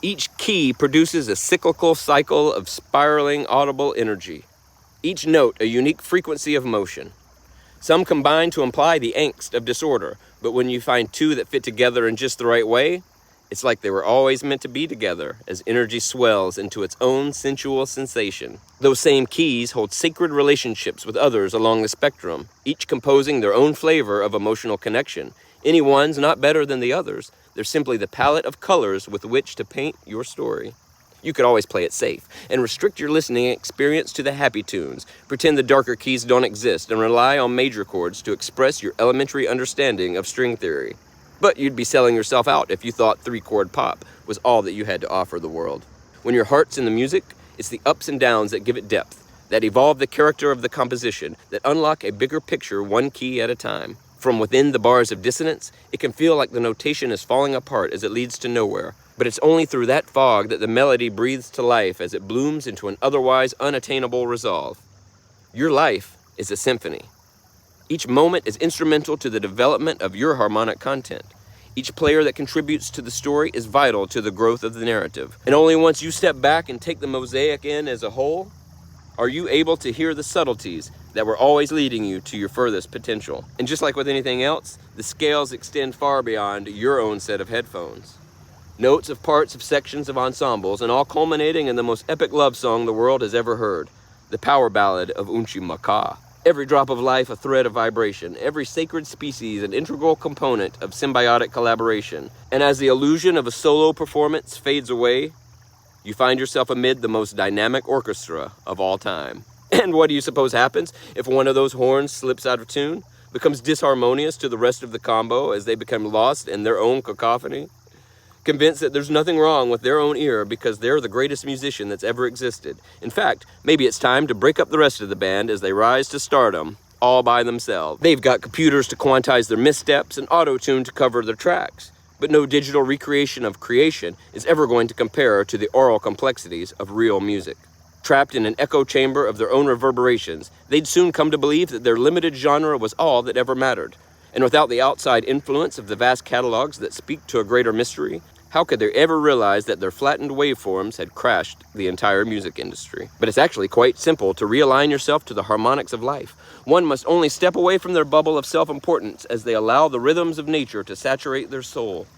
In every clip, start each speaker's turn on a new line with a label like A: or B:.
A: Each key produces a cyclical cycle of spiraling audible energy. Each note a unique frequency of motion. Some combine to imply the angst of disorder, but when you find two that fit together in just the right way, it's like they were always meant to be together as energy swells into its own sensual sensation. Those same keys hold sacred relationships with others along the spectrum, each composing their own flavor of emotional connection. Any one's not better than the others. They're simply the palette of colors with which to paint your story. You could always play it safe and restrict your listening experience to the happy tunes, pretend the darker keys don't exist, and rely on major chords to express your elementary understanding of string theory. But you'd be selling yourself out if you thought three-chord pop was all that you had to offer the world. When your heart's in the music, it's the ups and downs that give it depth, that evolve the character of the composition, that unlock a bigger picture one key at a time. From within the bars of dissonance, it can feel like the notation is falling apart as it leads to nowhere. But it's only through that fog that the melody breathes to life as it blooms into an otherwise unattainable resolve. Your life is a symphony. Each moment is instrumental to the development of your harmonic content. Each player that contributes to the story is vital to the growth of the narrative. And only once you step back and take the mosaic in as a whole, are you able to hear the subtleties that were always leading you to your furthest potential. And just like with anything else, the scales extend far beyond your own set of headphones. Notes of parts of sections of ensembles, and all culminating in the most epic love song the world has ever heard, the power ballad of Unchi Maka. Every drop of life a thread of vibration, every sacred species an integral component of symbiotic collaboration. And as the illusion of a solo performance fades away, you find yourself amid the most dynamic orchestra of all time. And what do you suppose happens if one of those horns slips out of tune, becomes disharmonious to the rest of the combo as they become lost in their own cacophony? Convinced that there's nothing wrong with their own ear because they're the greatest musician that's ever existed. In fact, maybe it's time to break up the rest of the band as they rise to stardom, all by themselves. They've got computers to quantize their missteps and auto-tune to cover their tracks. But no digital recreation of creation is ever going to compare to the aural complexities of real music. Trapped in an echo chamber of their own reverberations, they'd soon come to believe that their limited genre was all that ever mattered. And without the outside influence of the vast catalogs that speak to a greater mystery, how could they ever realize that their flattened waveforms had crashed the entire music industry? But it's actually quite simple to realign yourself to the harmonics of life. One must only step away from their bubble of self-importance as they allow the rhythms of nature to saturate their soul.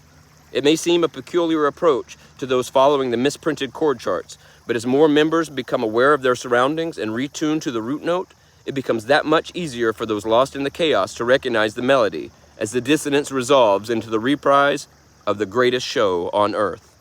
A: It may seem a peculiar approach to those following the misprinted chord charts, but as more members become aware of their surroundings and retune to the root note, it becomes that much easier for those lost in the chaos to recognize the melody as the dissonance resolves into the reprise of the greatest show on earth.